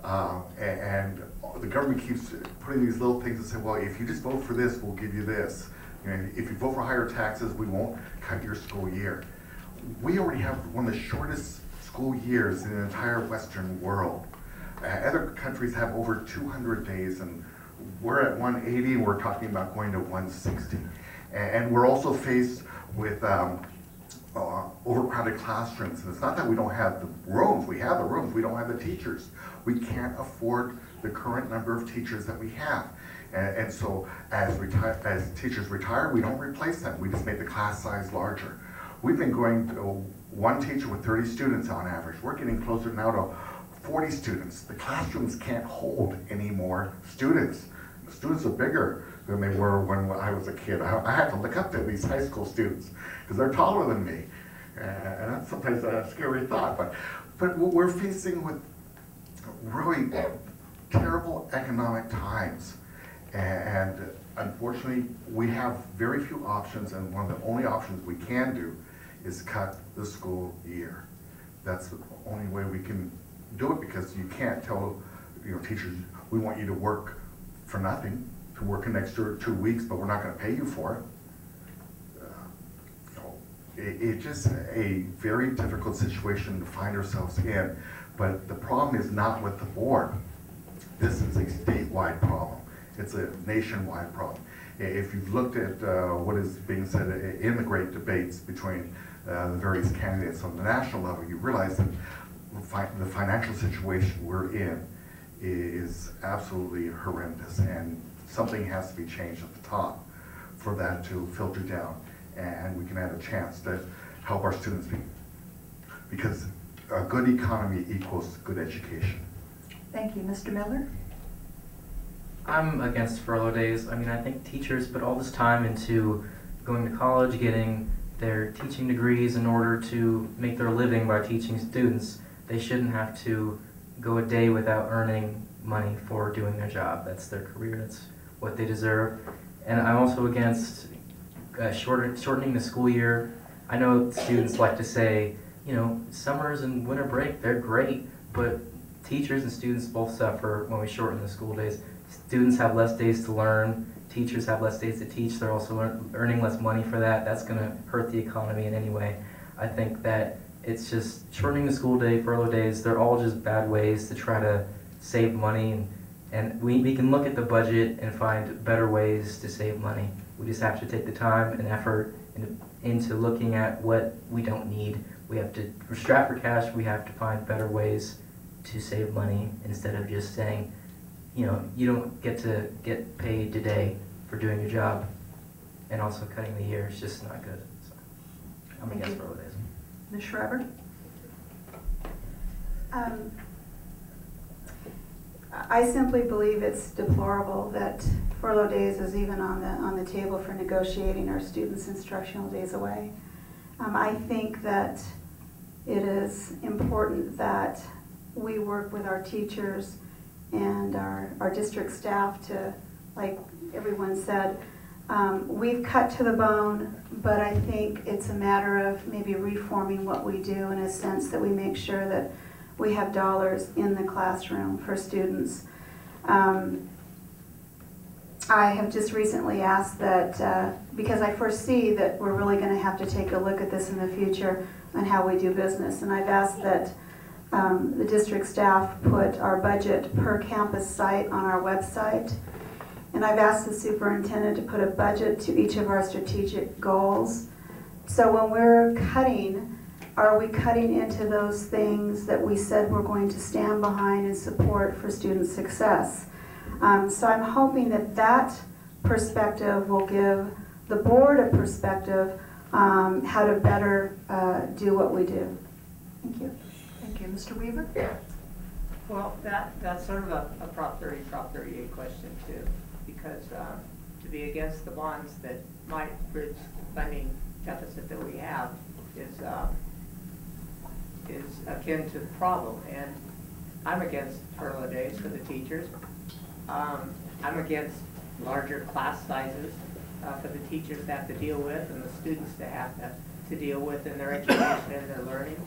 And the government keeps putting these little things and saying, well, if you just vote for this, we'll give you this. You know, if you vote for higher taxes, we won't cut your school year. We already have one of the shortest school years in the entire Western world. Other countries have over 200 days, and we're at 180, and we're talking about going to 160. And we're also faced with overcrowded classrooms. And it's not that we don't have the rooms. We have the rooms. We don't have the teachers. We can't afford the current number of teachers that we have. And so as teachers retire, we don't replace them. We just make the class size larger. We've been going to one teacher with 30 students on average. We're getting closer now to 40 students. The classrooms can't hold any more students. The students are bigger than they were when I was a kid. I had to look up to these high school students because they're taller than me. And that's sometimes a scary thought. But we're facing with really terrible economic times. And unfortunately, we have very few options, and one of the only options we can do is cut the school year. That's the only way we can do it, because you can't tell teachers, we want you to work for nothing, to work an extra 2 weeks, but we're not going to pay you for it. It's just a very difficult situation to find ourselves in. But the problem is not with the board. This is a statewide problem. It's a nationwide problem. If you've looked at what is being said in the great debates between the various candidates on the national level, you realize that the financial situation we're in is absolutely horrendous, and something has to be changed at the top for that to filter down, and we can have a chance to help our students because a good economy equals good education. Thank you. Mr. Miller? I'm against furlough days. I mean, I think teachers put all this time into going to college, getting their teaching degrees in order to make their living by teaching students. They shouldn't have to go a day without earning money for doing their job. That's their career. That's what they deserve. And I'm also against shortening the school year. I know students like to say, summers and winter break, they're great, but teachers and students both suffer when we shorten the school days. Students have less days to learn, teachers have less days to teach, they're also earning less money for that. That's going to hurt the economy in any way. I think that it's just shortening the school day, furlough days, they're all just bad ways to try to save money, and we can look at the budget and find better ways to save money. We just have to take the time and effort into looking at what we don't need. We have to, we're strapped for cash, we have to find better ways to save money instead of just saying, you don't get to get paid today for doing your job, and also cutting the year is just not good. So I'm Thank against you. furlough days. Ms. Schreiber? I simply believe it's deplorable that furlough days is even on the table for negotiating our students' instructional days away. I think that it is important that we work with our teachers and our district staff to, like everyone said, we've cut to the bone, but I think it's a matter of maybe reforming what we do in a sense that we make sure that we have dollars in the classroom for students. I have just recently asked that, because I foresee that we're really going to have to take a look at this in the future on how we do business, and I've asked that the district staff put our budget per campus site on our website. And I've asked the superintendent to put a budget to each of our strategic goals. So when we're cutting, are we cutting into those things that we said we're going to stand behind and support for student success? So I'm hoping that that perspective will give the board a perspective how to better do what we do. Thank you. Thank you. Mr. Weaver? Well, that's sort of a Prop 30, Prop 38 question too, because to be against the bonds that might bridge the funding deficit that we have is akin to the problem. And I'm against furlough days for the teachers. I'm against larger class sizes for the teachers to have to deal with and the students to have to deal with in their education and their learning.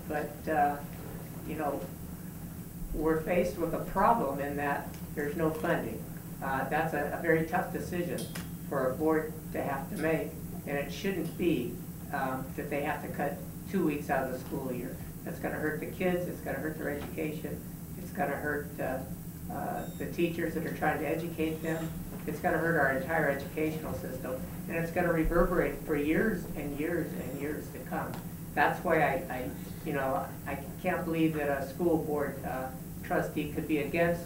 But, you know, we're faced with a problem in that there's no funding. That's a very tough decision for a board to have to make, and it shouldn't be that they have to cut 2 weeks out of the school year. That's going to hurt the kids, it's going to hurt their education, it's going to hurt the teachers that are trying to educate them, it's going to hurt our entire educational system, and it's going to reverberate for years and years and years to come. That's why I can't believe that a school board trustee could be against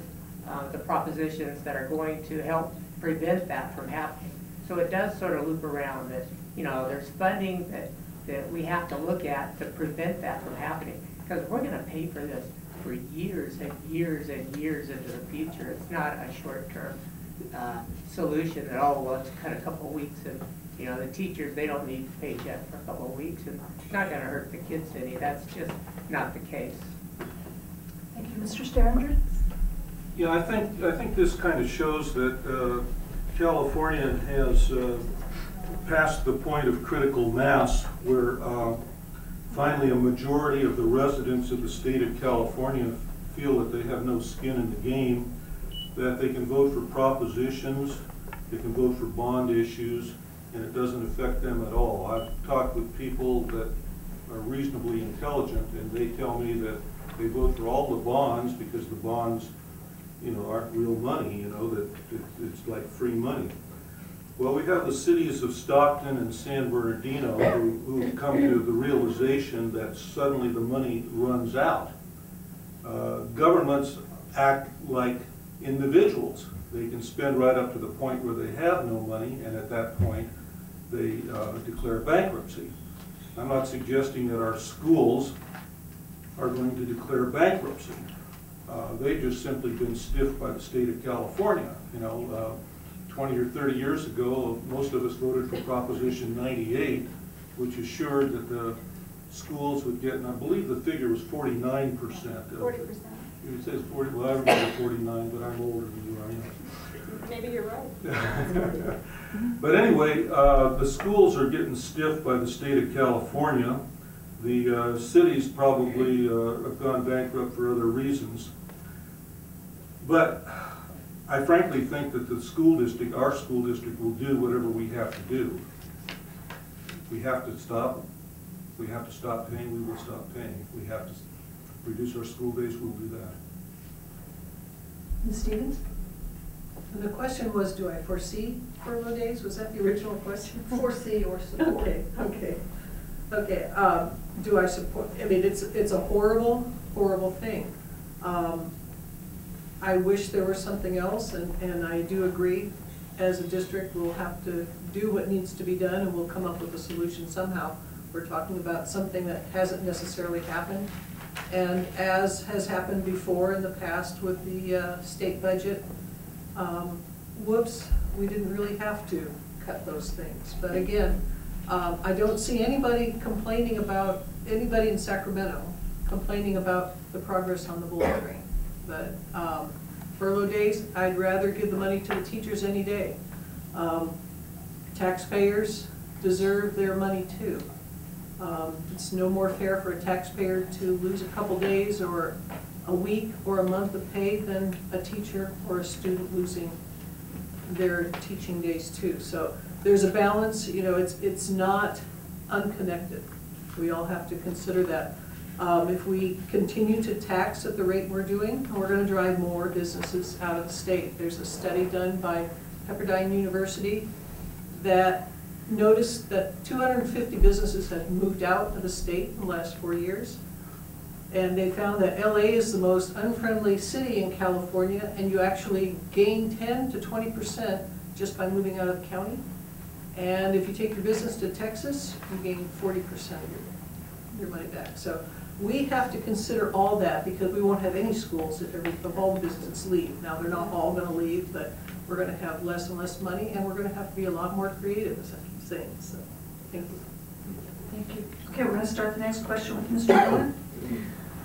the propositions that are going to help prevent that from happening. So it does sort of loop around that, you know, there's funding that we have to look at to prevent that from happening, because we're going to pay for this for years and years and years into the future. It's not a short-term solution that, oh, well, let's cut a couple of weeks and, you know, the teachers, they don't need a paycheck for a couple of weeks, and it's not going to hurt the kids any. That's just not the case. Thank you. Mr. Sterringer? Yeah, I think this kind of shows that California has past the point of critical mass where finally a majority of the residents of the state of California feel that they have no skin in the game, that they can vote for propositions, they can vote for bond issues, and it doesn't affect them at all. I've talked with people that are reasonably intelligent, and they tell me that they vote for all the bonds because the bonds, you know, aren't real money, you know, that it's like free money. Well, we have the cities of Stockton and San Bernardino who come to the realization that suddenly the money runs out. Governments act like individuals. They can spend right up to the point where they have no money, and at that point they declare bankruptcy. I'm not suggesting that our schools are going to declare bankruptcy. They've just simply been stiffed by the state of California. You know, 20 or 30 years ago, most of us voted for Proposition 98, which assured that the schools would get, and I believe the figure was 49%. 40%. It says 40, well, I remember 49, but I'm older than you are. You know. Maybe you're right. But anyway, the schools are getting stiffed by the state of California. The cities probably have gone bankrupt for other reasons. But I frankly think that the school district, our school district, will do whatever we have to do. We have to stop. We have to stop paying, we will stop paying. If we have to reduce our school days, we'll do that. Ms. Stevens? And the question was, do I foresee furlough days? Was that the original question? Foresee or support? Okay. Do I support? I mean, it's a horrible, horrible thing. I wish there was something else, and I do agree as a district, we'll have to do what needs to be done, and we'll come up with a solution somehow. We're talking about something that hasn't necessarily happened. And as has happened before in the past with the state budget, whoops, we didn't really have to cut those things. But again, I don't see anybody complaining about, anybody in Sacramento complaining about the progress on the bullet train. But furlough days, I'd rather give the money to the teachers any day. Taxpayers deserve their money too. It's no more fair for a taxpayer to lose a couple days or a week or a month of pay than a teacher or a student losing their teaching days too. So there's a balance, you know, it's not unconnected. We all have to consider that. If we continue to tax at the rate we're doing, we're going to drive more businesses out of the state. There's a study done by Pepperdine University that noticed that 250 businesses have moved out of the state in the last 4 years. And they found that LA is the most unfriendly city in California, and you actually gain 10 to 20% just by moving out of the county. And if you take your business to Texas, you gain 40% of your money back. So we have to consider all that, because we won't have any schools if all the businesses leave. Now, they're not all going to leave, but we're going to have less and less money, and we're going to have to be a lot more creative, as I keep saying. So, thank you. Thank you. Okay, we're going to start the next question with Mr. Miller.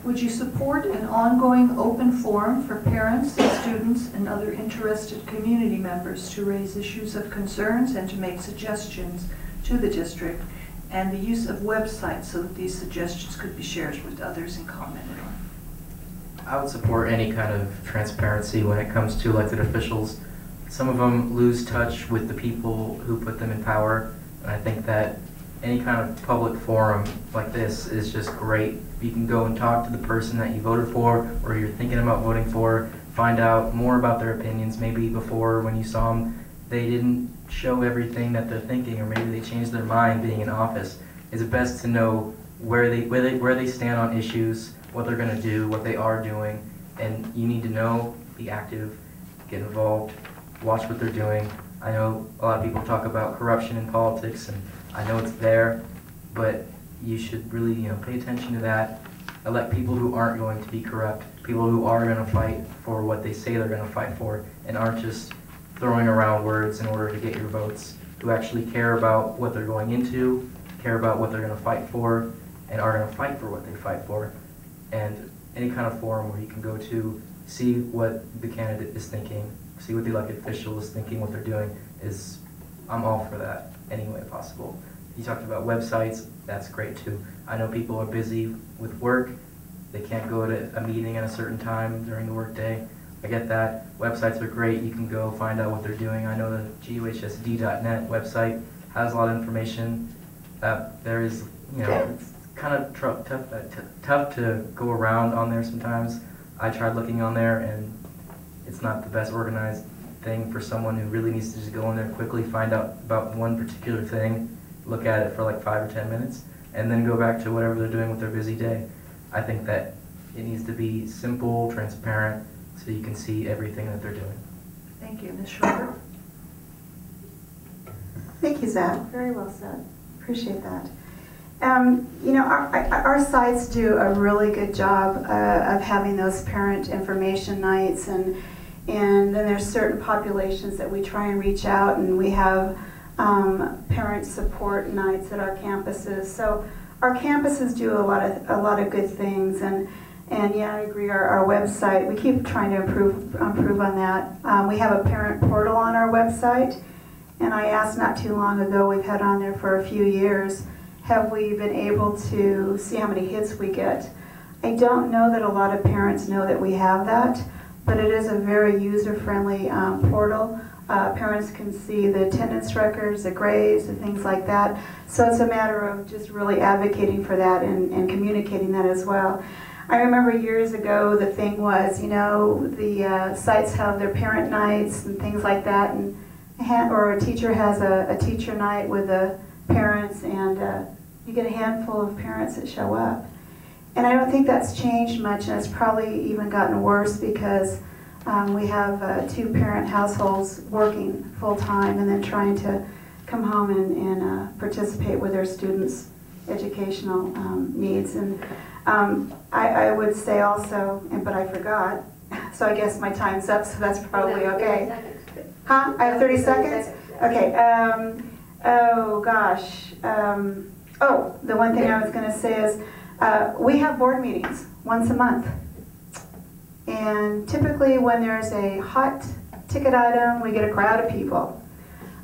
Would you support an ongoing open forum for parents, students, and other interested community members to raise issues of concerns and to make suggestions to the district, and the use of websites so that these suggestions could be shared with others and commented on? I would support any kind of transparency when it comes to elected officials. Some of them lose touch with the people who put them in power, and I think that any kind of public forum like this is just great. You can go and talk to the person that you voted for or you're thinking about voting for, find out more about their opinions. Maybe before, when you saw them, they didn't show everything that they're thinking, or maybe they changed their mind being in office. It's best to know where they stand on issues, what they're going to do, what they are doing, and you need to know, be active, get involved, watch what they're doing. I know a lot of people talk about corruption in politics, and I know it's there, but you should really, pay attention to that. Elect people who aren't going to be corrupt, people who are going to fight for what they say they're going to fight for, and aren't just throwing around words in order to get your votes, who actually care about what they're going into, care about what they're going to fight for, and are going to fight for what they fight for. And any kind of forum where you can go to see what the candidate is thinking, see what the elected official is thinking, what they're doing, I'm all for that any way possible. You talked about websites, that's great too. I know people are busy with work, they can't go to a meeting at a certain time during the workday. I get that. Websites are great, you can go find out what they're doing. I know the GUHSD.net website has a lot of information. There is, it's kind of tough to go around on there sometimes. I tried looking on there, and it's not the best organized thing for someone who really needs to just go in there quickly, find out about one particular thing, look at it for like 5 or 10 minutes, and then go back to whatever they're doing with their busy day. I think that it needs to be simple, transparent, so you can see everything that they're doing. Thank you. Ms. Schroeder? Thank you, Zach. Very well said. Appreciate that. Our sites do a really good job of having those parent information nights, and then there's certain populations that we try and reach out, and we have parent support nights at our campuses. So our campuses do a lot of good things, and yeah, I agree. Our website, we keep trying to improve on that. We have a parent portal on our website, and I asked not too long ago, we've had on there for a few years, have we been able to see how many hits we get? I don't know that a lot of parents know that we have that, but it is a very user-friendly portal. Parents can see the attendance records, the grades, and things like that. So it's a matter of just really advocating for that and communicating that as well. I remember years ago the thing was, the sites have their parent nights and things like that, or a teacher has a teacher night with the parents, and you get a handful of parents that show up. And I don't think that's changed much, and it's probably even gotten worse because We have 2 parent households working full-time and then trying to come home and participate with their students' educational needs. And I would say also, but I forgot, so I guess my time's up, so that's probably okay. Huh? I have 30 seconds? Okay. Oh, gosh. Oh, the one thing I was going to say is we have board meetings once a month. And typically when there's a hot ticket item, we get a crowd of people.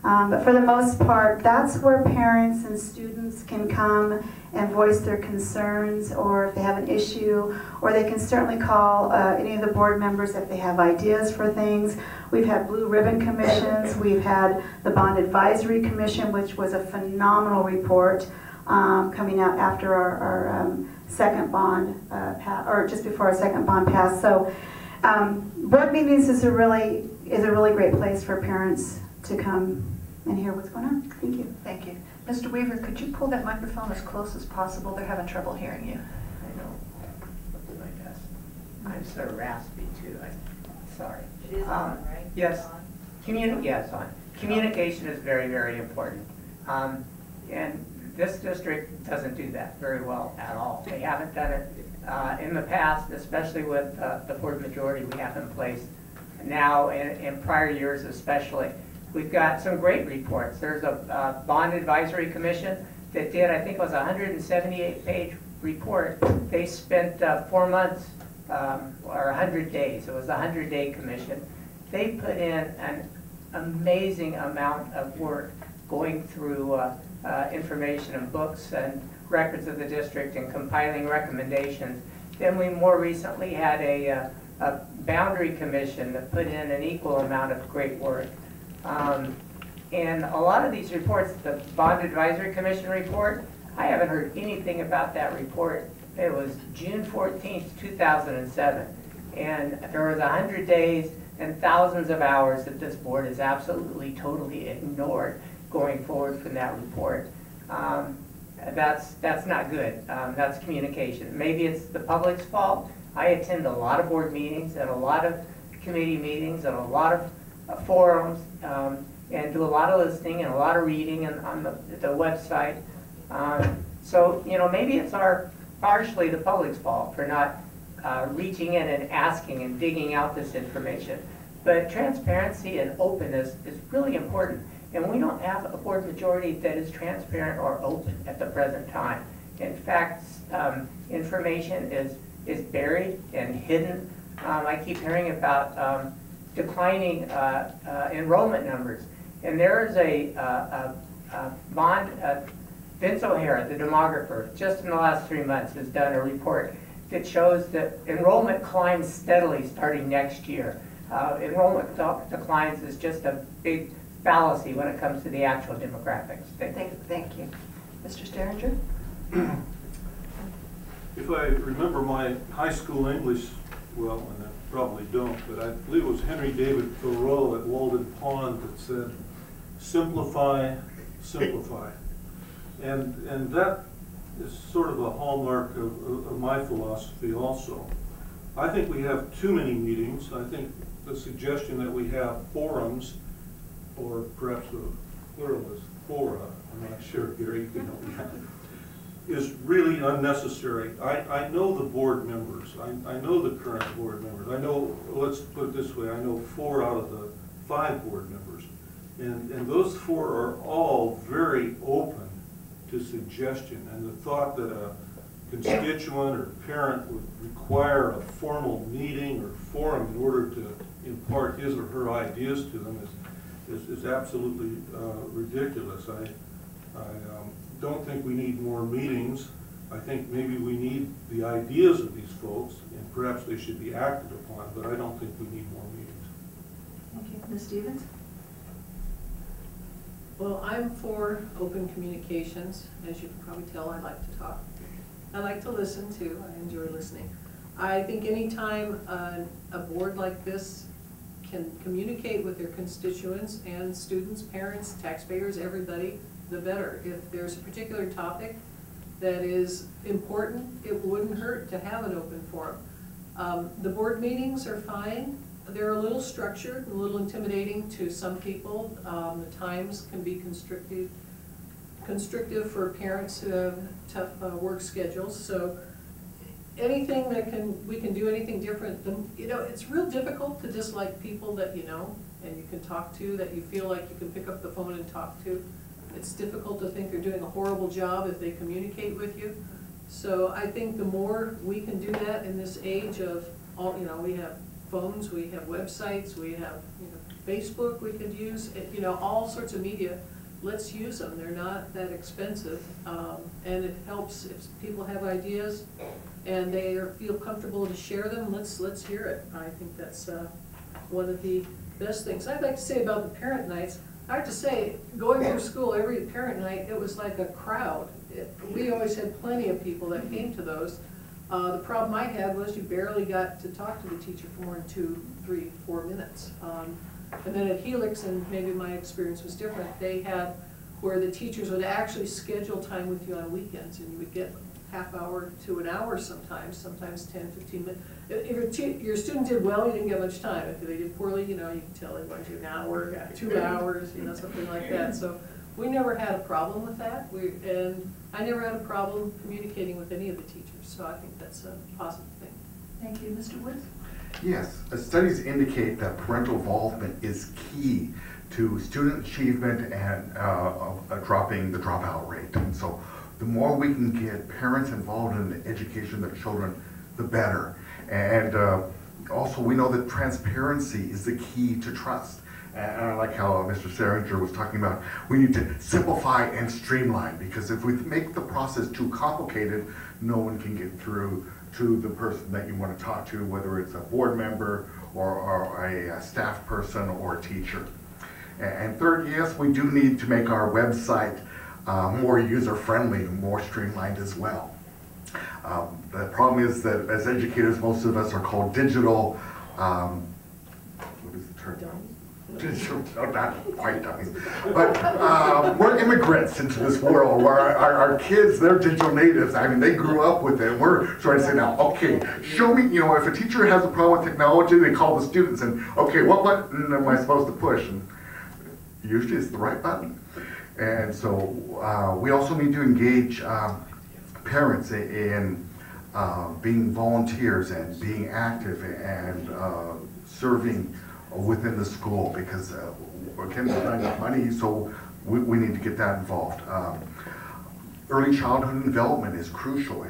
But for the most part, that's where parents and students can come and voice their concerns, or if they have an issue, or they can certainly call any of the board members if they have ideas for things. We've had blue ribbon commissions. We've had the Bond Advisory Commission, which was a phenomenal report coming out after our second bond, or just before our second bond passed. So board meetings is a really great place for parents to come and hear what's going on. Thank you. Thank you. Mr. Weaver, could you pull that microphone as close as possible? They're having trouble hearing you. I know. I'll do my best. I'm so raspy too. Sorry. It is on, right? Yes. It's on. Yes, on. Communication is very, very important. And this district doesn't do that very well at all. They haven't done it in the past, especially with the board majority we have in place now, in prior years especially. We've got some great reports. There's a Bond Advisory Commission that did, I think it was a 178-page report. They spent 4 months or 100 days. It was a 100-day commission. They put in an amazing amount of work going through information and books and records of the district and compiling recommendations. Then we more recently had a boundary commission that put in an equal amount of great work. And a lot of these reports, the Bond Advisory Commission report, I haven't heard anything about that report. It was June 14th, 2007. And there was 100 days and thousands of hours that this board has absolutely, totally ignored going forward from that report. That's not good. That's communication. Maybe it's the public's fault. I attend a lot of board meetings and a lot of committee meetings and a lot of forums, and do a lot of listening and a lot of reading on the website. So, you know, maybe it's partially the public's fault for not reaching in and asking and digging out this information. But transparency and openness is really important. And we don't have a board majority that is transparent or open at the present time. In fact, information is buried and hidden. I keep hearing about declining enrollment numbers. And there is a bond, Vince O'Hara, the demographer, just in the last 3 months has done a report that shows that enrollment climbs steadily starting next year. Enrollment declines is just a big fallacy when it comes to the actual demographics. Thank you. Mr. Sterringer? If I remember my high school English well, and I probably don't, but I believe it was Henry David Thoreau at Walden Pond that said, simplify, simplify. And that is sort of a hallmark of my philosophy also. I think we have too many meetings. I think the suggestion that we have forums, or perhaps the plural is fora, I'm not sure, Gary, you can help me out, is really unnecessary. I know the board members. I know the current board members. I know, let's put it this way, I know 4 out of the 5 board members. And those 4 are all very open to suggestion. And the thought that a constituent or parent would require a formal meeting or forum in order to impart his or her ideas to them is absolutely ridiculous. I don't think we need more meetings. I think maybe we need the ideas of these folks, and perhaps they should be acted upon, but I don't think we need more meetings. Thank you. Ms. Stevens? Well, I'm for open communications. As you can probably tell, I like to talk. I like to listen too. I enjoy listening. I think anytime a board like this can communicate with their constituents and students, parents, taxpayers, everybody, the better. If there's a particular topic that is important, it wouldn't hurt to have an open forum. The board meetings are fine. they're a little structured, a little intimidating to some people. The times can be constrictive for parents who have tough work schedules. So anything that we can do anything different. It's real difficult to dislike people that you know and you can talk to, that you feel like you can pick up the phone and talk to. It's difficult to think they're doing a horrible job if they communicate with you. So I think the more we can do that in this age of all, we have phones, we have websites, we have Facebook we could use, all sorts of media. Let's use them. They're not that expensive, and it helps if people have ideas and they feel comfortable to share them. Let's hear it. I think that's one of the best things. I'd like to say about the parent nights. I have to say, going through school every parent night, it was like a crowd. We always had plenty of people that came to those. The problem I had was you barely got to talk to the teacher for more than 2, 3, 4 minutes. And then at Helix, and maybe my experience was different, they had where the teachers would actually schedule time with you on weekends, and you would get half hour to an hour sometimes 10, 15 minutes. If your student did well, you didn't get much time. If they did poorly, you can tell they wanted you an hour, 2 hours, something like that. So we never had a problem with that. And I never had a problem communicating with any of the teachers. So I think that's a positive thing. Thank you. Mr. Woods? Yes, studies indicate that parental involvement is key to student achievement and dropping the dropout rate. And so the more we can get parents involved in the education of their children, the better. And also we know that transparency is the key to trust. And I like how Mr. Seringer was talking about, we need to simplify and streamline, because if we make the process too complicated, no one can get through to the person that you want to talk to, whether it's a board member or a staff person or a teacher. And third, yes, we do need to make our website more user-friendly and more streamlined as well. The problem is that as educators, most of us are called digital, what is the term? Digital, no, not quite dummies, but we're immigrants into this world where our kids, they're digital natives. I mean, they grew up with it. We're trying to say now, okay, show me, if a teacher has a problem with technology, they call the students and, okay, what button am I supposed to push? And usually it's the right button. And so we also need to engage parents in being volunteers and being active and serving within the school, because again, there's not enough money, so we need to get that involved. Early childhood development is crucial.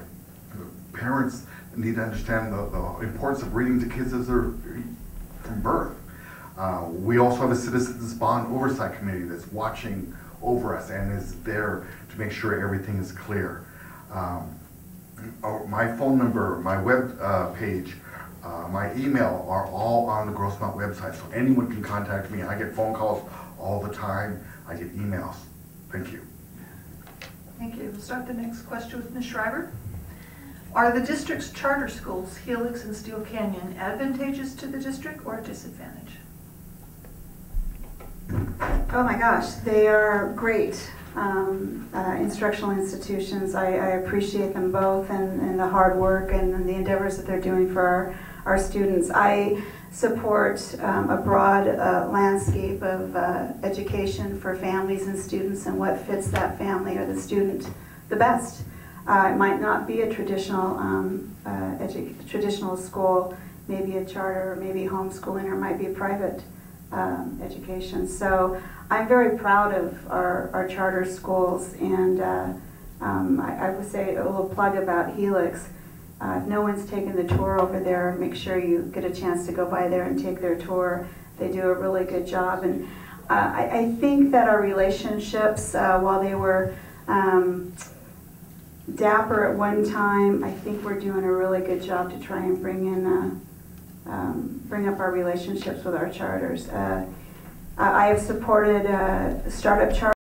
Parents need to understand the importance of reading to kids as they're from birth. We also have a Citizens Bond Oversight Committee that's watching over us and is there to make sure everything is clear. My phone number, my web page, my email are all on the Grossmont website, so anyone can contact me. I get phone calls all the time. I get emails. Thank you. Thank you. We'll start the next question with Ms. Schreiber. Are the district's charter schools, Helix and Steel Canyon, advantageous to the district or a disadvantage? Oh my gosh, they are great instructional institutions. I appreciate them both and the hard work and the endeavors that they're doing for our students. I support a broad landscape of education for families and students and what fits that family or the student the best. It might not be a traditional traditional school, maybe a charter, or maybe homeschooling, or it might be a private education. So I'm very proud of our charter schools, and I would say a little plug about Helix. If no one's taken the tour over there, make sure you get a chance to go by there and take their tour. They do a really good job, and I think that our relationships, while they were dapper at one time, I think we're doing a really good job to try and bring in bring up our relationships with our charters. I have supported startup charters